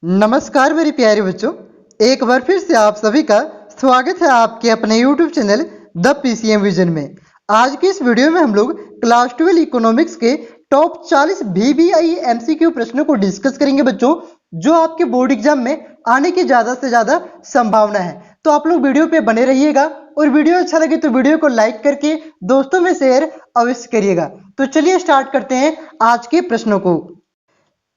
नमस्कार मेरे प्यारे बच्चों, एक बार फिर से आप सभी का स्वागत है आपके अपने YouTube channel the PCM vision में। आज की इस वीडियो में हम लोग क्लास 12 इकोनॉमिक्स के टॉप 40 VBI MCQ प्रश्नों को डिस्कस करेंगे बच्चों, जो आपके बोर्ड एग्जाम में आने की ज़्यादा से ज़्यादा संभावना है। तो आप लोग वीडियो पे बने रहिएगा और वीडियो अच्छा लगे तो वीडियो को लाइक करके दोस्तों में शेयर अवश्य करिएगा। तो चलिए स्टार्ट करते हैं आज के प्रश्नों को।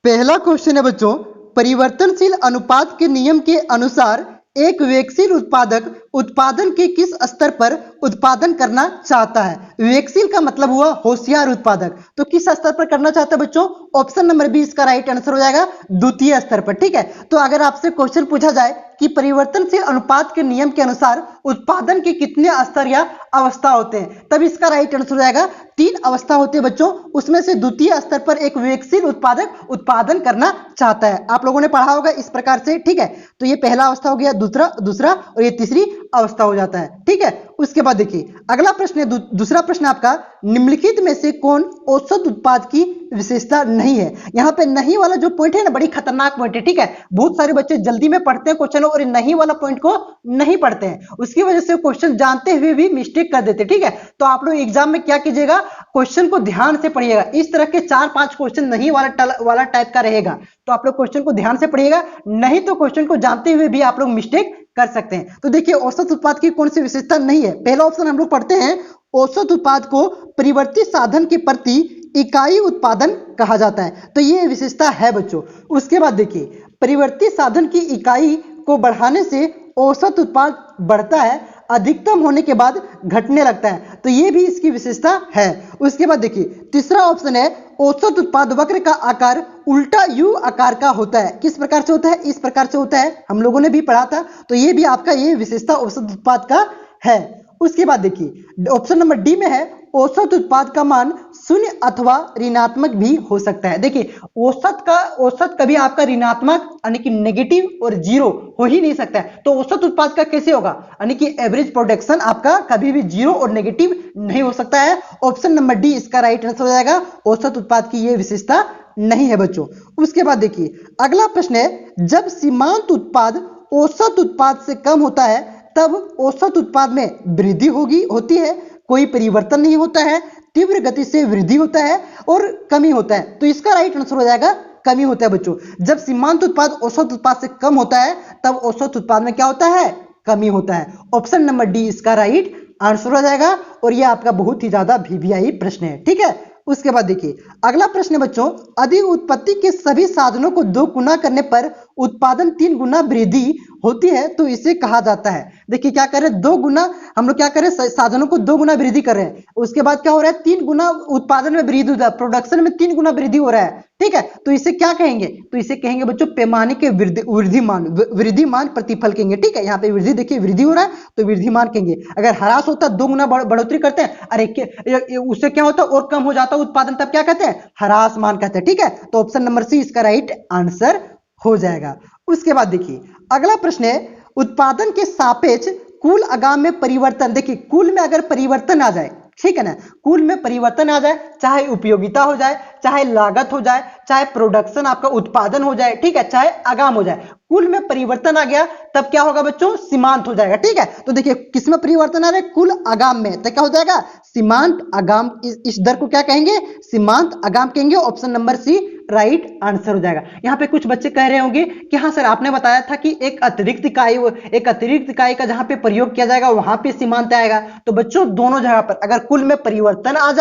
पहला क्वेश्चन है बच्चों, परिवर्तनशील अनुपात के नियम के अनुसार एक विवेकशील उत्पादक उत्पादन के किस स्तर पर उत्पादन करना चाहता है। विवेकशील का मतलब हुआ होशियार उत्पादक, तो किस स्तर पर करना चाहता है बच्चों? ऑप्शन नंबर बी इसका राइट आंसर हो जाएगा, द्वितीय स्तर पर। ठीक है, तो अगर आपसे क्वेश्चन पूछा जाए कि परिवर्तनशील अनुपात के नियम के अनुसार उत्पादन के कितने स्तर या अवस्था होते हैं, तब इसका राइट आंसर हो जाएगा 3 अवस्था होती है बच्चों, उसमें से द्वितीय स्तर पर एक विवेकशील उत्पादक उत्पादन करना चाहता है। आप लोगों ने पढ़ा होगा इस प्रकार से। ठीक है, तो ये पहला अवस्था हो गया, दूसरा और ये तीसरी अवस्था हो जाता है। ठीक है, उसके बाद देखिए अगला प्रश्न है, दूसरा प्रश्न आपका, निम्नलिखित में से कौन औसत उत्पाद की विशेषता नहीं है। यहाँ पे नहीं वाला जो पॉइंट है ना, बड़ी खतरनाक पॉइंट है। ठीक है, बहुत सारे बच्चे जल्दी में पढ़ते हैं क्वेश्चन और नहीं वाला पॉइंट को नहीं पढ़ते हैं, उसकी वजह से क्वेश्चन जानते हुए भी मिस्टेक कर देते हैं। ठीक है, तो आप लोग एग्जाम में क्या कीजिएगा, क्वेश्चन को ध्यान से पढ़िएगा। इस तरह के 4-5 क्वेश्चन नहीं वाला टाइप का रहेगा, तो आप लोग क्वेश्चन को ध्यान से पढ़िएगा, नहीं तो क्वेश्चन को जानते हुए भी आप लोग मिस्टेक कर सकते हैं। तो देखिए औसत उत्पाद की कौन सी विशेषता नहीं है। पहला ऑप्शन हम लोग पढ़ते हैं, औसत उत्पाद को परिवर्तित साधन के प्रति इकाई उत्पादन कहा जाता है, तो ये विशेषता है बच्चों। उसके बाद देखिए परिवर्तित साधन की इकाई को बढ़ाने से औसत उत्पाद बढ़ता है, अधिकतम होने के बाद घटने लगता है, तो ये भी इसकी विशेषता है। उसके बाद देखिए तीसरा ऑप्शन है, औसत उत्पाद वक्र का आकार उल्टा यू आकार का होता है। किस प्रकार से होता है? इस प्रकार से होता है, हम लोगों ने भी पढ़ा था, तो ये भी आपका ये विशेषता औसत उत्पाद का है। उसके बाद देखिए ऑप्शन नंबर डी में है, औसत उत्पाद का मान शून्य अथवा ऋणात्मक भी हो सकता है। देखिए औसत कभी आपका ऋणात्मक यानी कि नेगेटिव और जीरो हो ही नहीं सकता है, तो औसत उत्पाद का कैसे होगा, यानी कि एवरेज प्रोडक्शन आपका कभी भी जीरो और नेगेटिव नहीं हो सकता है। ऑप्शन नंबर डी इसका राइट आंसर हो जाएगा, औसत उत्पाद की यह विशेषता नहीं है बच्चों। उसके बाद देखिए अगला प्रश्न है, जब सीमांत उत्पाद औसत उत्पाद से कम होता है तब औसत उत्पाद में वृद्धि होती है, कोई परिवर्तन नहीं होता है, तीव्र गति से वृद्धि होता है और कमी होता है, तो इसका राइट आंसर हो जाएगा कमी होता है बच्चों। जब सीमांत उत्पाद औसत उत्पाद से कम होता है तब औसत उत्पाद में क्या होता है? कमी होता है। ऑप्शन नंबर डी इसका राइट आंसर हो जाएगा, और यह आपका बहुत ही ज्यादा VBI प्रश्न है। ठीक है, उसके बाद देखिए अगला प्रश्न है बच्चों, अधिक उत्पत्ति के सभी साधनों को 2 गुना करने पर उत्पादन 3 गुना वृद्धि होती है, तो इसे कहा जाता है। देखिए क्या कर रहे हैं, 2 गुना हम लोग क्या कर रहे हैं, साधनों को 2 गुना वृद्धि कर रहे हैं, उसके बाद क्या हो रहा है, 3 गुना उत्पादन में वृद्धि हो रहा है, प्रोडक्शन में 3 गुना वृद्धि हो रहा है। ठीक है, तो इसे क्या कहेंगे, तो इसे कहेंगे बच्चों पैमाने के वृद्धिमान प्रतिफल कहेंगे। ठीक है, यहाँ पे वृद्धि देखिए वृद्धि हो रहा है तो वृद्धिमान कहेंगे। अगर ह्रास होता 2 गुना बढ़ोतरी करते हैं, अरे उससे क्या होता और कम हो जाता उत्पादन, तब क्या कहते हैं, ह्रासमान कहते हैं। ठीक है, तो ऑप्शन नंबर सी इसका राइट आंसर हो जाएगा। उसके बाद देखिए अगला प्रश्न है, उत्पादन के सापेक्ष कुल आगाम में परिवर्तन। देखिए कुल में अगर परिवर्तन आ जाए, ठीक है ना, कुल में परिवर्तन आ जाए, चाहे उपयोगिता हो जाए, चाहे लागत हो जाए, चाहे प्रोडक्शन आपका उत्पादन हो जाए, ठीक है, चाहे आगाम हो जाए, कुल में परिवर्तन आ गया तब क्या होगा बच्चों, सीमांत हो जाएगा। ठीक है, तो देखिए किसमें परिवर्तन आ रहा है, कुल आगाम में, तो क्या हो जाएगा, सीमांत आगाम। इस दर को क्या कहेंगे, सीमांत आगाम कहेंगे। Option number C right answer हो जाएगा। यहाँ पे कुछ बच्चे कह रहे होंगे कि हाँ सर आपने बताया था कि एक अतिरिक्त इकाई का जहां पे प्रयोग किया जाएगा वहां पे सीमांत आएगा, तो बच्चों दोनों जगह पर अगर कुल में परिवर्तन आ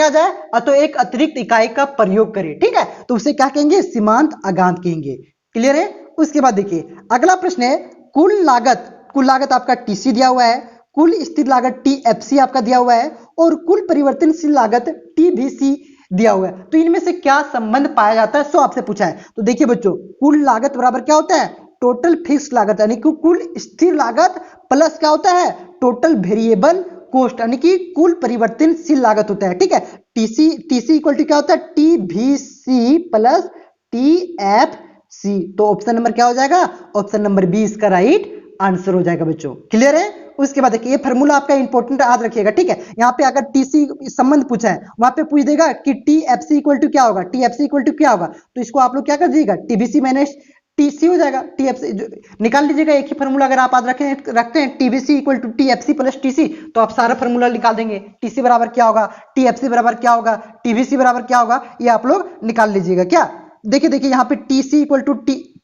जाए तो एक अतिरिक्त इकाई का प्रयोग करें। ठीक है, तो उसे क्या कहेंगे, सीमांत आगाम कहेंगे। क्लियर है। उसके बाद देखिए अगला प्रश्न है, कुल लागत आपका TC दिया हुआ है, कुल स्थिर लागत TFC आपका दिया हुआ है, और कुल परिवर्तनशील लागत TVC दिया हुआ है, तो इनमें से क्या संबंध पाया जाता है, सो आपसे पूछा है। तो देखिए बच्चों कुल लागत बराबर क्या होता है, टोटल फिक्स्ड लागत, यानी कि कुल स्थिर लागत प्लस क्या होता है, टोटल वेरिएबल कॉस्ट, यानी कि कुल परिवर्तनशील लागत होता है। ठीक है, TC इक्वल टू क्या होता है, TVC प्लस TFC, तो ऑप्शन नंबर क्या हो जाएगा, ऑप्शन नंबर बी इसका राइट आंसर हो जाएगा बच्चों। क्लियर है। उसके बाद देखिए ये फार्मूला आपका इंपॉर्टेंट याद रखिएगा, ठीक है। यहाँ पे अगर टीसी संबंध पूछा है वहां पे पूछ देगा कि टीएफसी इक्वल टू क्या होगा, टीएफसी इक्वल टू क्या होगा, तो इसको आप लोग क्या कर दीजिएगा, टीबीसी माइनस टीसी हो जाएगा। टीएफसी निकाल लीजिएगा, एक ही फार्मूला अगर आप याद रखते हैं TVC equal to TFC plus TC, तो आप सारा फार्मूला निकाल देंगे। टीसी बराबर क्या होगा, टीएफसी बराबर क्या होगा, टीबीसी बराबर क्या होगा, ये आप लोग निकाल लीजिएगा। क्या देखिए यहाँ पे TC equal to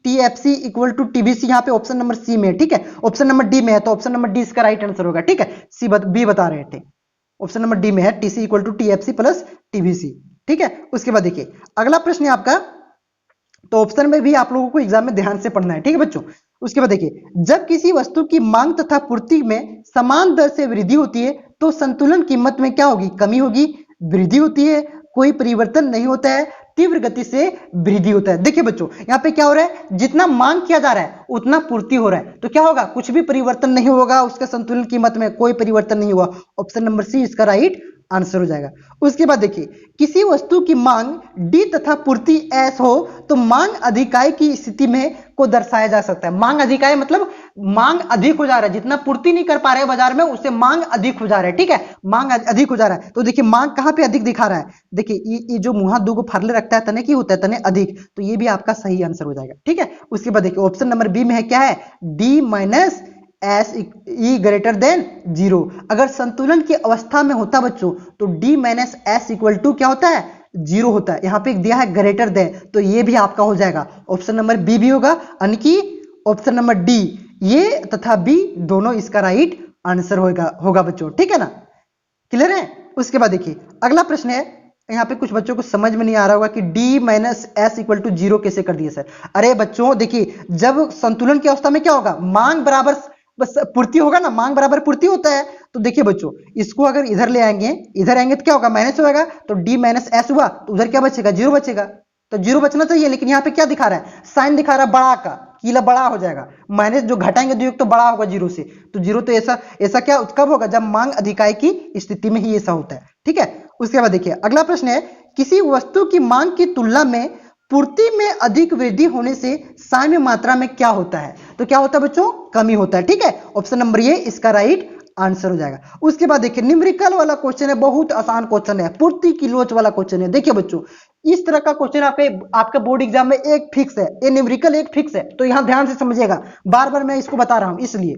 TFC equal to TVC यहाँ पे ऑप्शन नंबर सी में है, ठीक है। ऑप्शन नंबर डी में है तो ऑप्शन नंबर डी इसका राइट आंसर होगा, ठीक है। बी बता रहे थे, ऑप्शन नंबर डी में है TC equal to TFC plus TVC, ठीक है। उसके बाद देखिए अगला प्रश्न है आपका, तो ऑप्शन में भी आप लोगों को एग्जाम में ध्यान से पढ़ना है, ठीक है बच्चों। उसके बाद देखिए जब किसी वस्तु की मांग तथा पूर्ति में समान दर से वृद्धि होती है तो संतुलन कीमत में क्या होगी, कमी होगी। वृद्धि होती है, कोई परिवर्तन नहीं होता है, तीव्र गति से वृद्धि होता है। देखिए बच्चों यहाँ पे क्या हो रहा है, जितना मांग किया जा रहा है उतना पूर्ति हो रहा है, तो क्या होगा, कुछ भी परिवर्तन नहीं होगा, उसके संतुलन कीमत में कोई परिवर्तन नहीं हुआ। ऑप्शन नंबर सी इसका राइट आंसर हो जाएगा। उसके बाद देखिए किसी वस्तु की मांग डी तथा पूर्ति एस हो तो मांग अधिकाई की स्थिति में को दर्शाया जा सकता है। मांग अधिकाई मतलब मांग अधिक हो जा रहा है, जितना पूर्ति नहीं कर पा रहे बाजार में उससे मांग अधिक हो जा रहा है, ठीक है। मांग अधिक हो जा रहा है, तो देखिए मांग कहां पे अधिक दिखा रहा है, देखिए ये जो मुहा दो को फरले रखता है तने की होता है, तने अधिक, तो ये भी आपका सही आंसर हो जाएगा, ठीक है। उसके बाद देखिए ऑप्शन नंबर बी में है क्या है, D minus S E greater than zero. अगर संतुलन की अवस्था में होता बच्चों तो D minus S equal to क्या होता है, जीरो होता है। यहाँ पे दिया है ग्रेटर देन, तो ये भी आपका हो जाएगा, ऑप्शन नंबर बी भी होगा, यानी कि ऑप्शन नंबर डी ये तथा बी दोनों इसका राइट आंसर होगा बच्चों, ठीक है ना, क्लियर है। उसके बाद देखिए अगला प्रश्न है, यहाँ पे कुछ बच्चों को समझ में नहीं आ रहा होगा कि D minus S equal to zero कैसे कर दिए सर। अरे बच्चों देखिए जब संतुलन की अवस्था में क्या होगा, मांग बराबर बस पूर्ति होगा ना, मांग बराबर पूर्ति होता है। तो देखिए बच्चों इसको अगर इधर ले आएंगे, इधर आएंगे तो क्या होगा, माइनस होगा, तो डी माइनस एस हुआ तो उधर क्या बचेगा, जीरो बचेगा। तो जीरो बचना चाहिए, लेकिन यहाँ पे क्या दिखा रहा है, साइन दिखा रहा है बड़ा का, कीला बड़ा हो जाएगा, माइनस जो घटाएंगे दुयोग तो बड़ा होगा जीरो से, तो जीरो तो ऐसा क्या कब होगा, जब मांग अधिकाई की स्थिति में ही ऐसा होता है, ठीक है। उसके बाद देखिए अगला प्रश्न है, किसी वस्तु की मांग की तुलना में पूर्ति में अधिक वृद्धि होने से साम्य मात्रा में क्या होता है, तो क्या होता है बच्चों, कमी होता है, ठीक है। ऑप्शन नंबर ये इसका राइट आंसर हो जाएगा। उसके बाद देखिए न्यूमेरिकल वाला क्वेश्चन है, बहुत आसान क्वेश्चन है, पूर्ति की लोच वाला क्वेश्चन है। देखिए बच्चों इस तरह का क्वेश्चन आपके बोर्ड एग्जाम में एक फिक्स है, ये न्यूमेरिकल एक फिक्स है, तो यहां ध्यान से समझिएगा, बार बार मैं इसको बता रहा हूं इसलिए।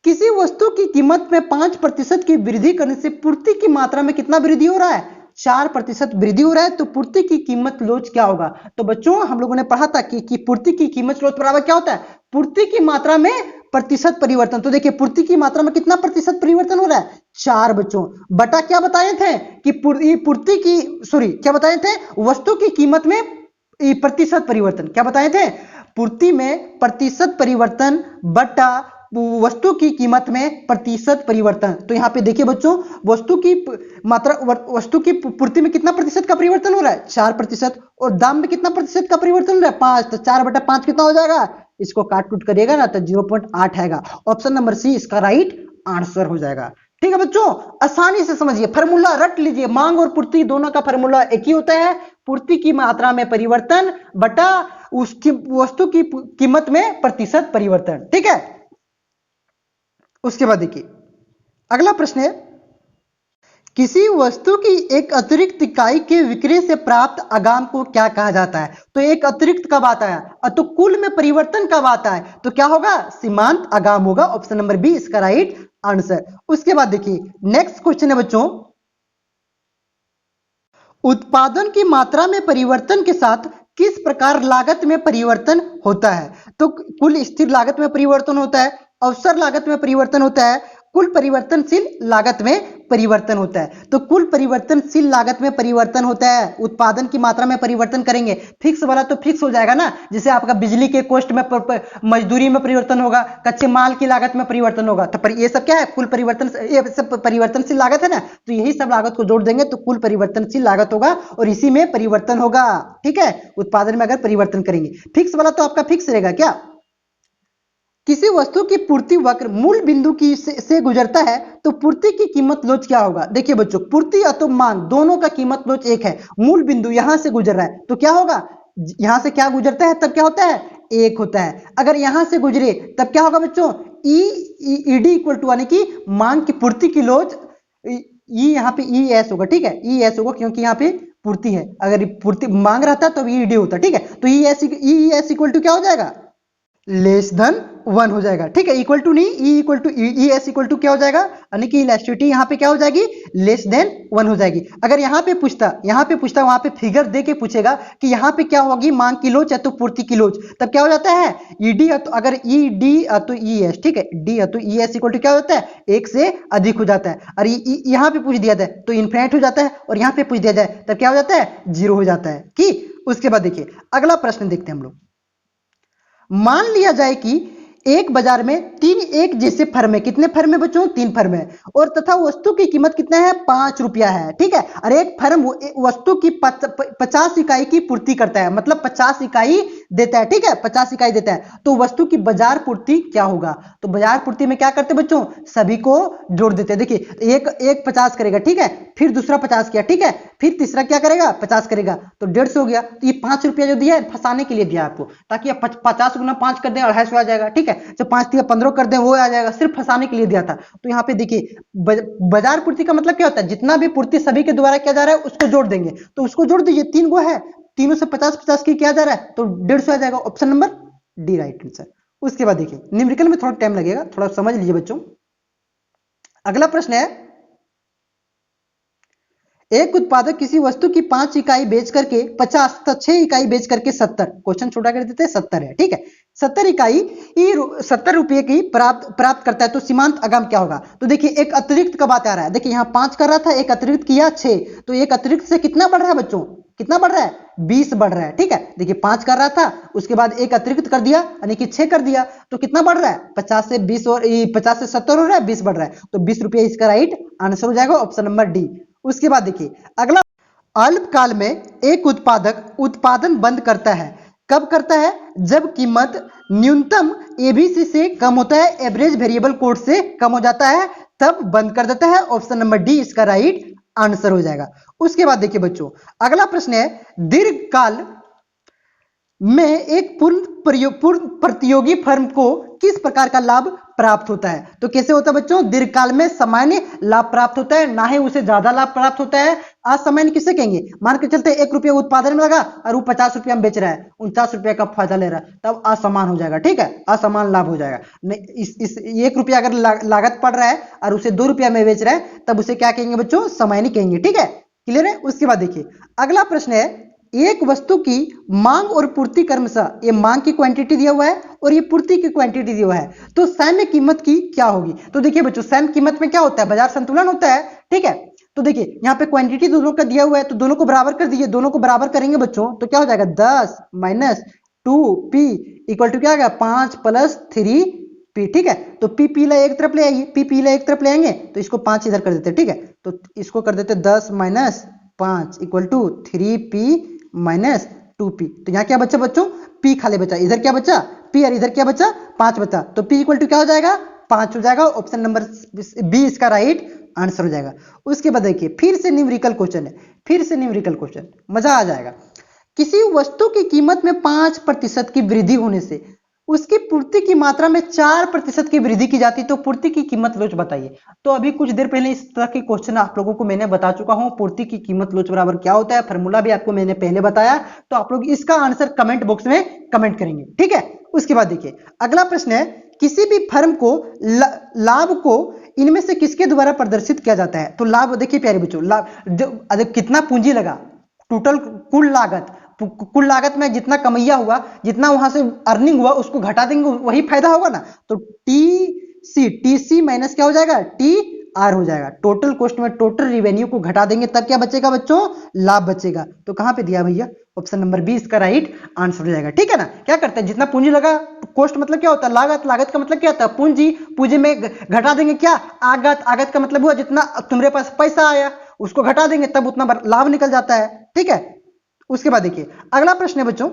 किसी वस्तु की कीमत में 5% की वृद्धि करने से पूर्ति की मात्रा में कितना वृद्धि हो रहा है, 4% वृद्धि हो रहा है, तो पूर्ति की कीमत लोच क्या होगा। तो बच्चों हम लोगों ने पढ़ा था कि पूर्ति की कीमत लोच बराबर क्या होता है, पूर्ति की मात्रा में प्रतिशत परिवर्तन। तो देखिए पूर्ति की मात्रा में कितना प्रतिशत परिवर्तन हो रहा है, 4 बच्चों, बटा क्या बताए थे कि पूर्ति की क्या बताए थे, वस्तु की कीमत में प्रतिशत परिवर्तन, क्या बताए थे, पूर्ति में प्रतिशत परिवर्तन बटा वस्तु की कीमत में प्रतिशत परिवर्तन। तो यहाँ पे देखिए बच्चों वस्तु की मात्रा, वस्तु की पूर्ति में कितना प्रतिशत का परिवर्तन हो रहा है, 4%, और दाम में कितना प्रतिशत का परिवर्तन हो रहा है, 5, तो 4/5 कितना हो जाएगा, इसको काट कूट करिएगा ना तो 0.8 आएगा। ऑप्शन नंबर सी इसका राइट आंसर हो जाएगा, ठीक है बच्चों। आसानी से समझिए, फार्मूला रट लीजिए, मांग और पूर्ति दोनों का फार्मूला एक ही होता है, पूर्ति की मात्रा में परिवर्तन बटा उसकी वस्तु की कीमत में प्रतिशत परिवर्तन, ठीक है। उसके बाद देखिए अगला प्रश्न है, किसी वस्तु की एक अतिरिक्त इकाई के विक्रय से प्राप्त आगाम को क्या कहा जाता है। तो एक अतिरिक्त कब आता है, तो कुल में परिवर्तन कब आता है, तो क्या होगा, सीमांत आगाम होगा। ऑप्शन नंबर बी इसका राइट आंसर। उसके बाद देखिए नेक्स्ट क्वेश्चन है बच्चों, उत्पादन की मात्रा में परिवर्तन के साथ किस प्रकार लागत में परिवर्तन होता है। तो कुल स्थिर लागत में परिवर्तन होता है, अवसर लागत में परिवर्तन होता है, कुल परिवर्तनशील लागत में परिवर्तन होता है। तो कुल परिवर्तनशील लागत में परिवर्तन होता है, उत्पादन की मात्रा में परिवर्तन करेंगे, फिक्स वाला तो फिक्स हो जाएगा ना, जैसे आपका बिजली के कॉस्ट में मजदूरी में परिवर्तन होगा, कच्चे माल की लागत में परिवर्तन होगा, तो ये सब क्या है, कुल परिवर्तन, ये सब परिवर्तनशील लागत है ना, तो यही सब लागत को जोड़ देंगे तो कुल परिवर्तनशील लागत होगा और इसी में परिवर्तन होगा, ठीक है। उत्पादन में अगर परिवर्तन करेंगे, फिक्स वाला तो आपका फिक्स रहेगा। क्या किसी वस्तु की पूर्ति वक्र मूल बिंदु की से गुजरता है तो पूर्ति की कीमत लोच क्या होगा। देखिए बच्चों पूर्ति या तो मांग दोनों का कीमत लोच एक है, मूल बिंदु यहां से गुजर रहा है तो क्या होगा, यहां से क्या गुजरता है तब क्या होता है, एक होता है। अगर यहां से गुजरे तब क्या होगा बच्चों, ईडी इक्वल टू यानी कि मांग की पूर्ति किलोज, ई यहाँ पे ई एस होगा, ठीक है, ई एस होगा क्योंकि यहाँ पे पूर्ति है, अगर पूर्ति मांग रहता तो ईडी होता, ठीक है। तो ई एस इक्वल टू क्या हो जाएगा, लेस देन 1 हो जाएगा, ठीक है, इक्वल टू नहीं, E equal to E S equal to क्या हो जाएगा, यानी कि इलास्टिसिटी यहाँ पे क्या हो जाएगी, लेस देन 1 हो जाएगी। अगर यहाँ पे पूछता वहां पे फिगर दे के पूछेगा कि यहाँ पे क्या होगी, मांग किलोज या तो पूर्ति किलोज, तब क्या हो जाता है, ईडी तो अगर ई डी तो ई एस, ठीक है, डी तो ई एस इक्वल टू क्या होता है, 1 से अधिक हो जाता है। और यहाँ पे पूछ दिया जाए तो इनफिनिट हो जाता है, और यहाँ पे पूछ दिया जाए तब क्या हो जाता है, 0 हो जाता है। कि उसके बाद देखिए अगला प्रश्न देखते हैं हम लोग। मान लिया जाए कि एक बाजार में 3 एक जैसे फर्म है, कितने फर्म है बच्चों, 3 फर्म है, और तथा वस्तु की कीमत कितना है, 5 रुपया है, ठीक है। और एक फर्म वस्तु की 50 इकाई की पूर्ति करता है, मतलब 50 इकाई देता है, ठीक है, 50 इकाई देता है, तो वस्तु की बाजार पूर्ति क्या होगा। तो बाजार पूर्ति में क्या करते बच्चों, सभी को जोड़ देते हैं। देखिए एक 50 करेगा, ठीक है, फिर दूसरा 50 किया, ठीक है, फिर तीसरा क्या करेगा, 50 करेगा, तो 150 हो गया। तो ये 5 रुपया जो दिया है फंसाने के लिए दिया आपको, ताकि आप 50 गुना 5 कर दें, 250 आ जाएगा, ठीक है, जब 5 दिया 15 कर दें वो आ जाएगा, सिर्फ फंसाने के लिए दिया था। तो यहाँ पे देखिए बाजार पूर्ति का मतलब क्या होता है, जितना भी पूर्ति सभी के द्वारा किया जा रहा है उसको जोड़ देंगे, तो उसको जोड़ दीजिए, 3 गो है, तीनों से 50-50 की किया जा रहा है, तो 150 आ जाएगा, option number D right answer. उसके बाद देखिए न्यूमेरिकल में थोड़ा टाइम लगेगा, थोड़ा समझ लीजिए बच्चों। अगला प्रश्न है, एक उत्पादक किसी वस्तु की 5 इकाई बेच करके 50 तथा 6 इकाई बेच करके 70, क्वेश्चन छोटा कर देते हैं, 70 है, ठीक है, 70 इकाई 70 रुपए की प्राप्त करता है, तो सीमांत आगम क्या होगा। तो देखिए एक अतिरिक्त का बात आ रहा है, देखिए यहाँ 5 कर रहा था, एक अतिरिक्त किया 6, तो एक अतिरिक्त से कितना बढ़ रहा है बच्चों, कितना बढ़ रहा है, 20 बढ़ रहा है, ठीक है। देखिए 5 कर रहा था, उसके बाद एक अतिरिक्त कर दिया यानी कि 6 कर दिया, तो कितना बढ़ रहा है, 50 से 20 और 50 से 70 हो रहा है, 20 बढ़ रहा है, तो 20 रुपया इसका राइट आंसर हो जाएगा, ऑप्शन नंबर डी। उसके बाद देखिए अगला, अल्पकाल में एक उत्पादक उत्पादन बंद करता है, कब करता है, जब कीमत न्यूनतम एबीसी से कम होता है, एवरेज वेरिएबल कॉस्ट से कम हो जाता है, तब बंद कर देता है, ऑप्शन नंबर डी इसका राइट आंसर हो जाएगा। उसके बाद देखिए बच्चों अगला प्रश्न है, दीर्घकाल में एक पूर्ण प्रतियोगी फर्म को किस प्रकार का लाभ प्राप्त होता है। तो कैसे होता है बच्चों, दीर्घकाल में सामान्य लाभ प्राप्त होता है, ना ही उसे ज्यादा लाभ प्राप्त होता है। असामान्य किसे कहेंगे, मान के चलते 1 रुपया उत्पादन में लगा और वो 50 रुपया में बेच रहा है, 49 रुपया का फायदा ले रहा है, तब असमान हो जाएगा, ठीक है, असमान लाभ हो जाएगा। इस 1 रुपया अगर लागत पड़ रहा है और उसे 2 रुपया में बेच रहा है, तब उसे क्या कहेंगे बच्चों, सामान्य कहेंगे, ठीक है, क्लियर है। उसके बाद देखिए अगला प्रश्न है, एक वस्तु की मांग और पूर्ति क्रमशः, ये मांग की क्वांटिटी दिया हुआ है और ये पूर्ति की क्वांटिटी दिया हुआ है, तो सैन्य कीमत की क्या होगी। तो देखिए बच्चों सैन्य कीमत में क्या होता है, बाजार संतुलन होता है, ठीक है। तो देखिए यहाँ पे क्वांटिटी दोनों का दिया हुआ है, तो दोनों को बराबर कर दीजिए, दोनों को बराबर करेंगे बच्चों तो क्या हो जाएगा, 10 माइनस 2p इक्वल टू क्या आएगा, 5 प्लस 3p, ठीक है। तो p ला एक तरफ ले आइए, p ला एक तरफ ले आएंगे तो इसको 5 इधर कर देते, ठीक है, तो इसको कर देते 10 minus 5 equal to 3p minus 2p। तो यहाँ क्या बचा बच्चों, p खाली बचा, इधर क्या बचा p और इधर क्या बचा 5 बचा, तो p इक्वल टू क्या हो जाएगा, 5 हो जाएगा, ऑप्शन नंबर बी इसका राइट आंसर हो जाएगा। उसके बाद देखिए फिर से न्यूमेरिकल क्वेश्चन है, फिर से न्यूमेरिकल क्वेश्चन, मजा आ जाएगा। किसी वस्तु की कीमत में 5% की वृद्धि होने से उसकी पूर्ति की मात्रा में 4% की वृद्धि की जाती है, तो पूर्ति की कीमत लोच बताइए। तो अभी कुछ देर पहले इस तरह के क्वेश्चन आप लोगों को मैंने बता चुका हूं, पूर्ति की कीमत लोच बराबर क्या होता है, फार्मूला भी आपको मैंने पहले बताया, तो आप लोग इसका आंसर कमेंट बॉक्स में कमेंट करेंगे, ठीक है। उसके बाद देखिए अगला प्रश्न है, किसी भी फर्म को लाभ को इनमें से किसके द्वारा प्रदर्शित किया जाता है। तो लाभ देखिए प्यारे बच्चों, लाभ कितना पूंजी लगा, टोटल कुल लागत में जितना कमैया हुआ, जितना वहां से अर्निंग हुआ उसको घटा देंगे, वही फायदा होगा ना। तो टीसी माइनस क्या हो जाएगा, टी आर हो जाएगा, टोटल कॉस्ट में टोटल रिवेन्यू को घटा देंगे, तब क्या बचेगा बच्चों, लाभ बचेगा। तो कहां पे दिया भैया, ऑप्शन नंबर बी इसका राइट आंसर हो जाएगा, ठीक है ना। क्या करते हैं, जितना पूंजी लगा, कॉस्ट मतलब क्या होता है, लागत का मतलब क्या होता है, पूंजी में घटा देंगे क्या, आगत का मतलब हुआ जितना तुम्हारे पास पैसा आया उसको घटा देंगे, तब उतना लाभ निकल जाता है, ठीक है। उसके बाद देखिए अगला प्रश्न है बच्चों,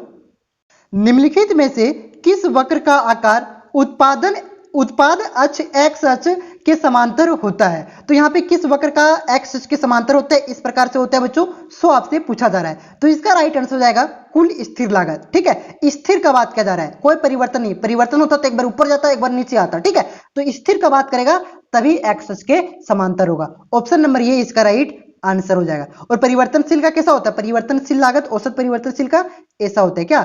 निम्नलिखित में से किस वक्र का आकार उत्पाद अक्ष एक्स अक्ष के समांतर होता है। तो यहाँ पे किस वक्र का एक्स अक्ष के समांतर होता है, इस प्रकार से होता है बच्चों, सो आपसे पूछा जा रहा है। तो इसका राइट आंसर हो जाएगा कुल स्थिर लागत। ठीक है, स्थिर का बात किया जा रहा है, कोई परिवर्तन नहीं, परिवर्तन होता तो एक बार ऊपर जाता एक बार नीचे आता। ठीक है, तो स्थिर का बात करेगा तभी एक्स अक्ष के समांतर होगा। ऑप्शन नंबर ये इसका राइट आंसर हो जाएगा। और परिवर्तनशील का कैसा होता है, परिवर्तनशील लागत औसत परिवर्तनशील का ऐसा होता है क्या,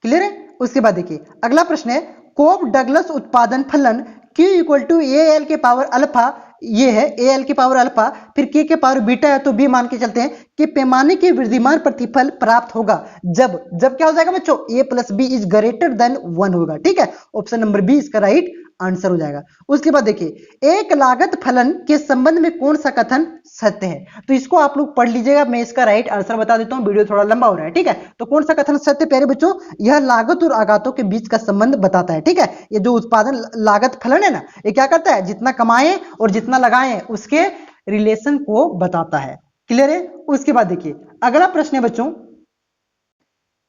क्लियर है। उसके बाद देखिए अगला प्रश्न है, कोब डगलस उत्पादन फलन Q equal to A L के पावर अल्फा, ये है ए एल के पावर अल्फा, फिर के पावर बीटा है तो बी मान के चलते हैं कि पैमाने के वृद्धिमान प्रतिफल प्राप्त होगा जब क्या हो जाएगा बच्चों, a plus b is greater than 1 होगा। ठीक है, ऑप्शन नंबर बी इसका राइट आंसर हो जाएगा। उसके बाद देखिए एक लागत फलन के संबंध में कौन सा कथन सत्य है, तो इसको आप लोग पढ़ लीजिएगा, मैं इसका राइट आंसर बता देता हूं, वीडियो थोड़ा लंबा हो रहा है। ठीक है, तो कौन सा कथन सत्य प्यारे बच्चों, यह लागत और आघातों के बीच का संबंध बताता है। ठीक है, ये जो उत्पादन लागत फलन है ना, ये क्या करता है, जितना कमाएं और जितना लगाएं उसके रिलेशन को बताता है। क्लियर है। उसके बाद देखिए अगला प्रश्न है बच्चों,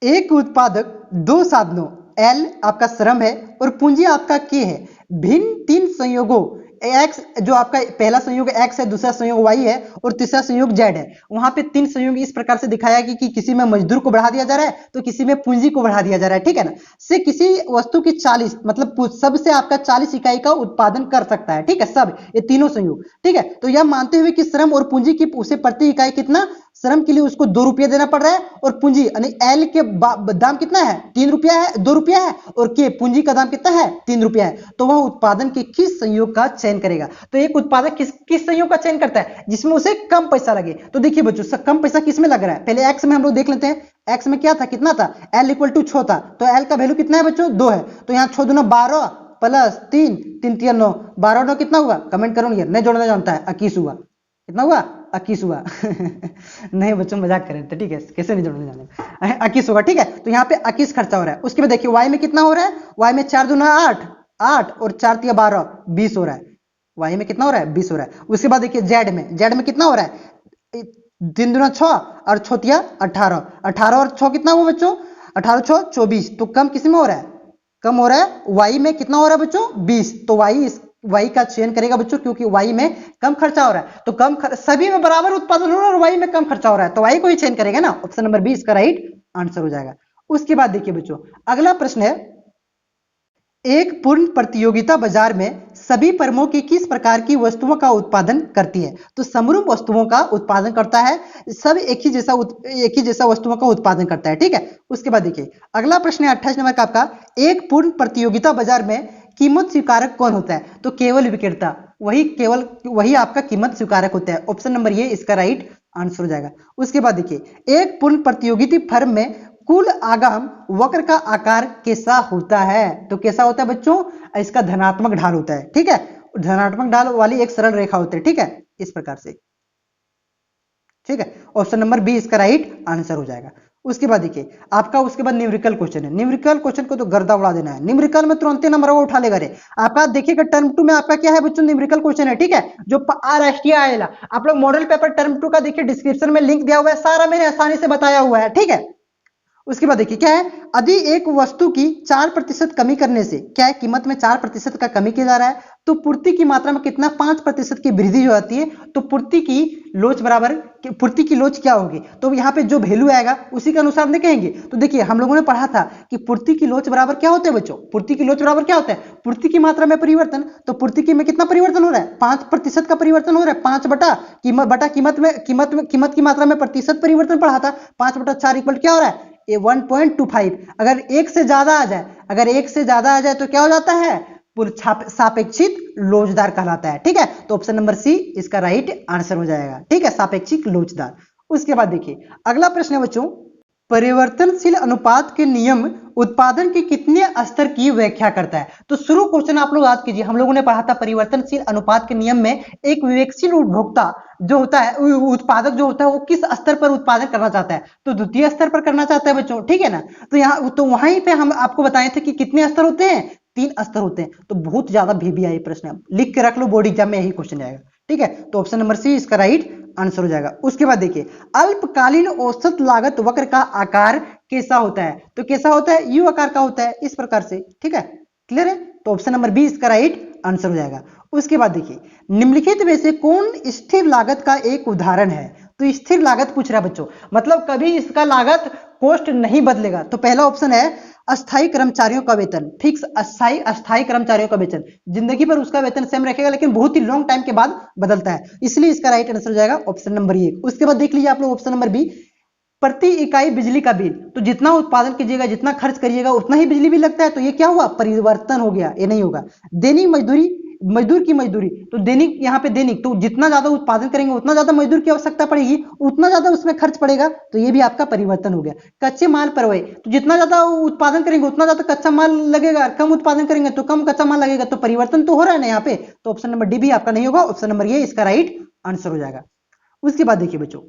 एक उत्पादक दो साधनों L आपका श्रम है और पूंजी आपका K है, भिन्न तीन संयोगों x, जो आपका पहला संयोग x है, दूसरा संयोग y है और तीसरा संयोग z है। वहां पे तीन संयोग इस प्रकार से दिखाया कि किसी में मजदूर को बढ़ा दिया जा रहा है तो किसी में पूंजी को बढ़ा दिया जा रहा है। ठीक है ना, से किसी वस्तु की 40 मतलब सब से आपका 40 इकाई का उत्पादन कर सकता है। ठीक है, सब ये तीनों संयोग। ठीक है, तो यह मानते हुए कि श्रम और पूंजी की उसे प्रति इकाई कितना, श्रम के लिए उसको 2 रुपया देना पड़ रहा है और पूंजी यानी एल के दाम कितना है, 3 रुपया है, 2 रुपया है, और के पूंजी का दाम कितना है, 3 रुपया है। तो वह उत्पादन के किस संयोग का चयन करेगा, तो एक उत्पादक किस संयोग का चयन करता है, जिसमें उसे कम पैसा लगे। तो देखिए बच्चों कम पैसा किस में लग रहा है, पहले एक्स में हम लोग देख लेते हैं। एक्स में क्या था, कितना था, एल इक्वल टू 6 था, तो एल का वैल्यू कितना है बच्चों, 2 है। तो यहाँ 6 दूना 12 प्लस 3 3 3 9, 12 9 कितना हुआ, कमेंट करो, नहीं जोड़ना जानता है, 21 हुआ। कितना हुआ, 21 हुआ। नहीं बच्चों मजाक कर रहे थे, ठीक है, कैसे नहीं जोड़ने जाने, 21 होगा। ठीक है, तो यहाँ पे 21 खर्चा हो रहा है। उसके बाद देखिए वाई में कितना हो रहा है, वाई में 4 दूना 8 और 4 तिया 12 20 हो रहा है। वाई में कितना हो रहा है, 20 हो रहा है। उसके बाद देखिए जेड में कितना हो रहा है, 3 दूना 6 और 6 तिया 18, 18 और 6 कितना हुआ बच्चों, 18 6 24, तो कम किस में हो रहा है, कम हो रहा है वाई में, कितना हो रहा है बच्चों 20, तो वाई का चयन करेगा बच्चों, क्योंकि वाई में कम खर्चा हो रहा है। तो सभी में बराबर उत्पादन हो रहा है और वाई में कम खर्चा हो रहा है, तो वाई को ही चयन करेगा ना, ऑप्शन नंबर बी इसका राइट आंसर हो जाएगा। उसके बाद देखिए बच्चों अगला प्रश्न है, एक पूर्ण प्रतियोगिता बाजार में सभी फर्मों की किस प्रकार की वस्तुओं का उत्पादन करती है, तो समरूप वस्तुओं का उत्पादन करता है, सब एक ही जैसा वस्तुओं का उत्पादन करता है। ठीक है, उसके बाद देखिए अगला प्रश्न है 28 नंबर का आपका, एक पूर्ण प्रतियोगिता बाजार में कीमत स्वीकारक कौन होता है, तो केवल विक्रेता, वही आपका कीमत स्वीकारक होता है। ऑप्शन नंबर ये इसका राइट आंसर हो जाएगा। उसके बाद देखिए एक पूर्ण प्रतियोगिता फर्म में कुल आगम वक्र का आकार कैसा होता है, तो कैसा होता है बच्चों, इसका धनात्मक ढाल होता है। ठीक है, धनात्मक ढाल वाली एक सरल रेखा होती है। ठीक है, इस प्रकार से। ठीक है, ऑप्शन नंबर बी इसका राइट आंसर हो जाएगा। उसके बाद देखिए आपका उसके बाद न्यूमेरिकल क्वेश्चन है, न्यूमेरिकल क्वेश्चन को तो गर्दा उड़ा देना है, न्यूमेरिकल में तुरंत नंबर वो उठा लेगा रे। आपका देखिएगा टर्म 2 में आपका क्या है बच्चों, न्यूमेरिकल क्वेश्चन है। ठीक है, जो राष्ट्रीय आएगा, आप लोग मॉडल पेपर टर्म 2 का देखिए डिस्क्रिप्शन में लिंक दिया हुआ है, सारा मैंने आसानी से बताया हुआ है। ठीक है, उसके बाद देखिए क्या है, यदि एक वस्तु की 4% कमी करने से क्या है, कीमत में 4% का कमी किया जा रहा है, तो पूर्ति की मात्रा में कितना 5% की वृद्धि हो जाती है, तो पूर्ति की लोच क्या होगी, तो यहाँ पे जो वैल्यू आएगा उसी के अनुसार देखेंगे। तो देखिए हम लोगों ने पढ़ा था कि पूर्ति की लोच बराबर क्या होता है बच्चों, पूर्ति की लोच बराबर क्या होता है, पूर्ति की मात्रा में परिवर्तन, तो पूर्ति की में कितना परिवर्तन हो रहा है, 5% का परिवर्तन हो रहा है, 5 बटा कीमत की मात्रा में प्रतिशत परिवर्तन पढ़ा था, 5 बटा 4 इक्वल क्या हो रहा है, 1.25। अगर एक से ज्यादा आ जाए तो क्या हो जाता है, सापेक्षिक लोचदार कहलाता है। ठीक है, तो ऑप्शन नंबर सी इसका राइट आंसर हो जाएगा। ठीक है, सापेक्षिक लोचदार। उसके बाद देखिए अगला प्रश्न है बच्चों, परिवर्तनशील अनुपात के नियम उत्पादन के कितने स्तर की व्याख्या करता है, तो शुरू क्वेश्चन आप लोग याद कीजिए, हम लोगों ने पढ़ा था परिवर्तनशील अनुपात के नियम में एक विवेकशील उपभोक्ता जो होता है, उत्पादक जो होता है, वो किस स्तर पर उत्पादन करना चाहता है, तो द्वितीय स्तर पर करना चाहता है बच्चों। ठीक है ना, तो वहीं पे हम आपको बताए थे कि कितने स्तर होते हैं, 3 स्तर होते हैं। तो बहुत ज्यादा VBI प्रश्न लिख के रख लो, बोर्ड एग्जाम में यही क्वेश्चन आएगा। ठीक है, तो ऑप्शन नंबर सी इसका राइट आंसर हो जाएगा। उसके बाद देखिए अल्पकालीन औसत लागत वक्र का आकार कैसा होता है, तो कैसा होता है, यू आकार का होता है, इस प्रकार से। ठीक है, क्लियर है, तो ऑप्शन नंबर बी इसका राइट आंसर हो जाएगा। उसके बाद देखिए, निम्नलिखित में से कौन स्थिर लागत का एक उदाहरण है? तो स्थिर लागत पूछ रहा है बच्चों, मतलब कभी इसका लागत कॉस्ट नहीं बदलेगा। तो पहला ऑप्शन है अस्थायी कर्मचारियों का वेतन, फिक्स अस्थायी कर्मचारियों का वेतन, जिंदगी भर उसका वेतन सेम रखेगा लेकिन बहुत ही लॉन्ग टाइम के बाद बदलता है, इसलिए इसका राइट आंसर हो जाएगा ऑप्शन नंबर ए। उसके बाद देख लीजिए आप लोग ऑप्शन नंबर बी, प्रति इकाई बिजली का बिल, तो जितना उत्पादन कीजिएगा जितना खर्च करिएगा उतना ही बिजली बिल लगता है, तो ये क्या हुआ? परिवर्तन हो गया, ये नहीं होगा। दैनिक मजदूरी, मजदूर की मजदूरी, तो दैनिक यहाँ पे दैनिक, तो जितना ज्यादा उत्पादन करेंगे उतना ज्यादा मजदूर की आवश्यकता पड़ेगी, उतना ज्यादा उसमें खर्च पड़ेगा, तो ये भी आपका परिवर्तन हो गया। कच्चे माल पर व्यय, तो जितना ज्यादा उत्पादन करेंगे उतना ज्यादा कच्चा माल लगेगा, कम उत्पादन करेंगे तो कम कच्चा माल लगेगा, तो परिवर्तन तो हो रहा है ना यहाँ पे, तो ऑप्शन नंबर डी भी आपका नहीं होगा, ऑप्शन नंबर ए इसका राइट आंसर हो जाएगा। उसके बाद देखिए बच्चों,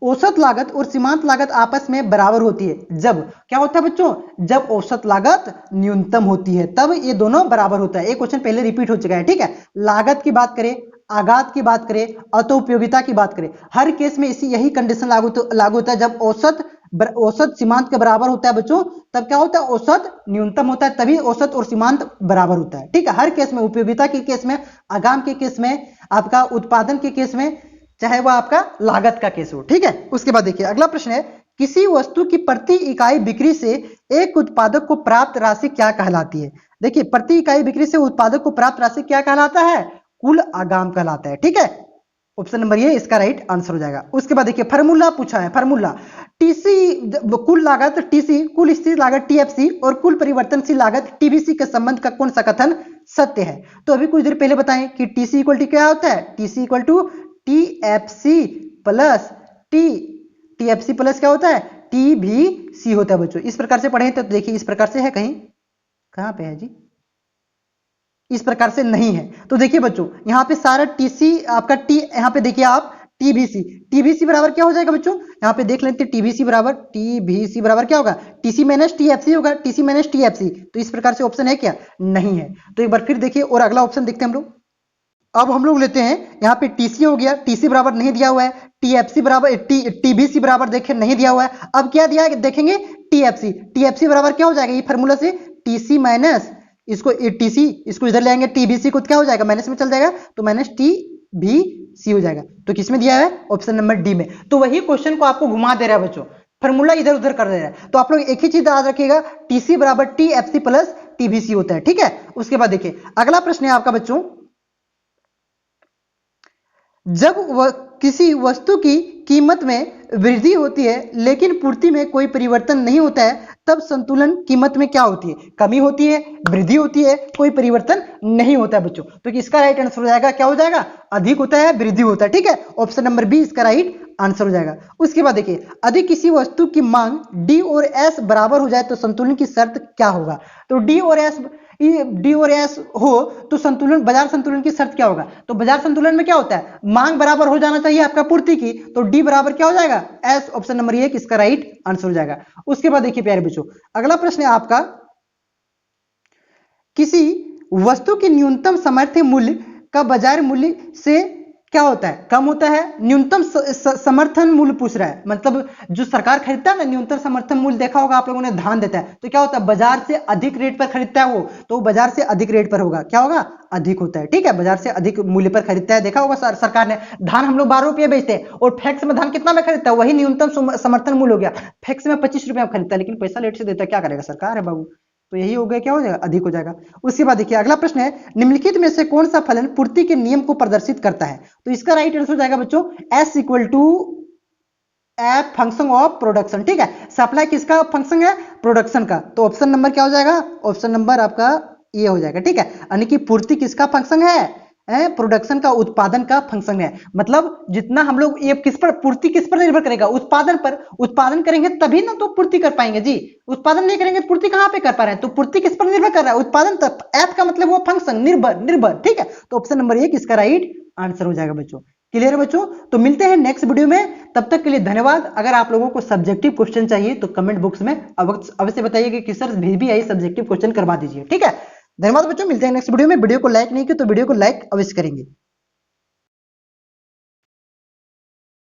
औसत लागत और सीमांत लागत आपस में बराबर होती है जब, क्या होता है बच्चों? जब औसत लागत न्यूनतम होती है तब ये दोनों बराबर होता है। एक क्वेश्चन पहले रिपीट हो चुका है, ठीक है। लागत की बात करें, आघात की बात करें, अतोपयोगिता की बात करें, हर केस में इसी यही कंडीशन लागू होता है। जब औसत सीमांत के बराबर होता है बच्चों, तब क्या होता है? औसत न्यूनतम होता है, तभी औसत और सीमांत बराबर होता है, ठीक है। हर केस में, उपयोगिता के केस में, आगाम के केस में, आपका उत्पादन के केस में, चाहे वह आपका लागत का केस हो, ठीक है। उसके बाद देखिए अगला प्रश्न है, किसी वस्तु की प्रति इकाई बिक्री से एक उत्पादक को प्राप्त राशि क्या कहलाती है? देखिए, प्रति इकाई बिक्री से उत्पादक को प्राप्त राशि क्या कहलाता है? कुल आगाम कहलाता है, ठीक है। ऑप्शन नंबर ये इसका राइट आंसर हो जाएगा। उसके बाद देखिए, फार्मूला पूछा है, फार्मूला टीसी, कुल लागत टीसी, कुल स्थिर लागत टीएफसी और कुल परिवर्तनशील लागत टीबीसी के संबंध का कौन सा कथन सत्य है? तो अभी कुछ देर पहले बताएं कि टीसी इक्वल टू क्या होता है? TC equal to TFC plus TFC plus क्या होता है? टीबीसी होता है बच्चों। इस प्रकार से पढ़ें तो देखिए, इस प्रकार से है, कहीं कहां पे है जी? इस प्रकार से नहीं है। तो देखिए बच्चों, यहां पे सारा टीसी आपका टी, यहां पे देखिए आप टीबीसी, टीबीसी बराबर क्या हो जाएगा बच्चों? यहां पे देख लेते हैं, टीबीसी बराबर क्या होगा? टीसी माइनस टीएफसी होगा, टीसी माइनस टीएफसी। तो इस प्रकार से ऑप्शन है क्या? नहीं है। तो एक बार फिर देखिए और अगला ऑप्शन देखते हैं हम लोग। अब हम लोग लेते हैं, यहाँ पे टीसी हो गया, टीसी बराबर नहीं दिया हुआ है, टीएफसी बराबर टीबीसी बराबर देखे नहीं दिया हुआ है। अब क्या दिया है देखेंगे, टीएफसी, टीएफसी बराबर क्या हो जाएगा? ये फार्मूला से टीसी माइनस इसको टीसी, इसको इधर ले आएंगे, टीबीसी को क्या हो जाएगा? माइनस में चल जाएगा, तो माइनस टीबीसी हो जाएगा। तो किसमें दिया है? ऑप्शन नंबर डी में। तो वही क्वेश्चन को आपको घुमा दे रहा है बच्चों, फार्मूला इधर उधर कर दे रहा है। तो आप लोग एक ही चीज याद रखिएगा, टीसी बराबर टीएफसी प्लस टीबीसी होता है, ठीक है। उसके बाद देखिए अगला प्रश्न है आपका बच्चों, जब किसी वस्तु की कीमत में वृद्धि होती है लेकिन पूर्ति में कोई परिवर्तन नहीं होता है, तब संतुलन कीमत में क्या होती है? कमी होती है, वृद्धि होती है, कोई परिवर्तन नहीं होता है बच्चों। तो इसका राइट आंसर हो जाएगा, क्या हो जाएगा? अधिक होता है, वृद्धि होता है, ठीक है। ऑप्शन नंबर बी इसका राइट आंसर हो जाएगा। उसके बाद देखिए, यदि किसी वस्तु की मांग डी और एस बराबर हो जाए तो संतुलन की शर्त क्या होगा? तो डी और एस हो तो संतुलन, बाजार संतुलन की शर्त क्या होगा? तो बाजार संतुलन में क्या होता है? मांग बराबर हो जाना चाहिए आपका पूर्ति की, तो डी बराबर क्या हो जाएगा? एस। ऑप्शन नंबर ए इसका राइट आंसर हो जाएगा। उसके बाद देखिए प्यारे बच्चों, अगला प्रश्न है आपका, किसी वस्तु के न्यूनतम समर्थन मूल्य का बाजार मूल्य से क्या होता है? कम होता है। न्यूनतम समर्थन मूल्य पूछ रहा है, मतलब जो सरकार खरीदता है ना, न्यूनतम समर्थन मूल्य देखा होगा आप लोगों ने, धान देता है, तो क्या होता है? बाजार से अधिक रेट पर खरीदता है वो, तो बाजार से अधिक रेट पर होगा, क्या होगा? अधिक होता है, ठीक है। बाजार से अधिक मूल्य पर खरीदता है, देखा होगा सरकार ने, धान हम लोग 12 रुपये बेचते हैं और फैक्स में धान कितना में खरीदता है? वही न्यूनतम समर्थन मूल्य हो गया, फैक्स में 25 रुपये में खरीदता है, लेकिन पैसा लेट से देता है, क्या करेगा? सरकार है बाबू। तो यही हो गया, क्या हो जाएगा? अधिक हो जाएगा। उसके बाद देखिए अगला प्रश्न है, निम्नलिखित में से कौन सा फलन पूर्ति के नियम को प्रदर्शित करता है? तो इसका राइट आंसर हो जाएगा बच्चों, S equal to F function of production, ठीक है। सप्लाई किसका फंक्शन है? प्रोडक्शन का। तो ऑप्शन नंबर क्या हो जाएगा? ऑप्शन नंबर आपका ये हो जाएगा, ठीक है। यानी कि पूर्ति किसका फंक्शन है? प्रोडक्शन का, उत्पादन का फंक्शन है। मतलब जितना हम लोग, ये किस पर पूर्ति, किस पर निर्भर करेगा? उत्पादन पर। उत्पादन करेंगे तभी ना तो पूर्ति कर पाएंगे जी, उत्पादन नहीं करेंगे पूर्ति कहां पे कर पा रहे हैं? तो पूर्ति किस पर निर्भर कर रहा है? उत्पादन तक। एफ का मतलब वो फंक्शन, निर्भर, ठीक है। तो ऑप्शन नंबर एक इसका राइट आंसर हो जाएगा बच्चों। क्लियर है बच्चों? तो मिलते हैं नेक्स्ट वीडियो में, तब तक के लिए धन्यवाद। अगर आप लोगों को सब्जेक्टिव क्वेश्चन चाहिए तो कमेंट बॉक्स में अवश्य बताइए कि सर भी आई सब्जेक्टिव क्वेश्चन करवा दीजिए, ठीक है। धन्यवाद बच्चों, मिलते हैं नेक्स्ट वीडियो में। वीडियो को लाइक नहीं किया तो वीडियो को लाइक अवश्य करेंगे।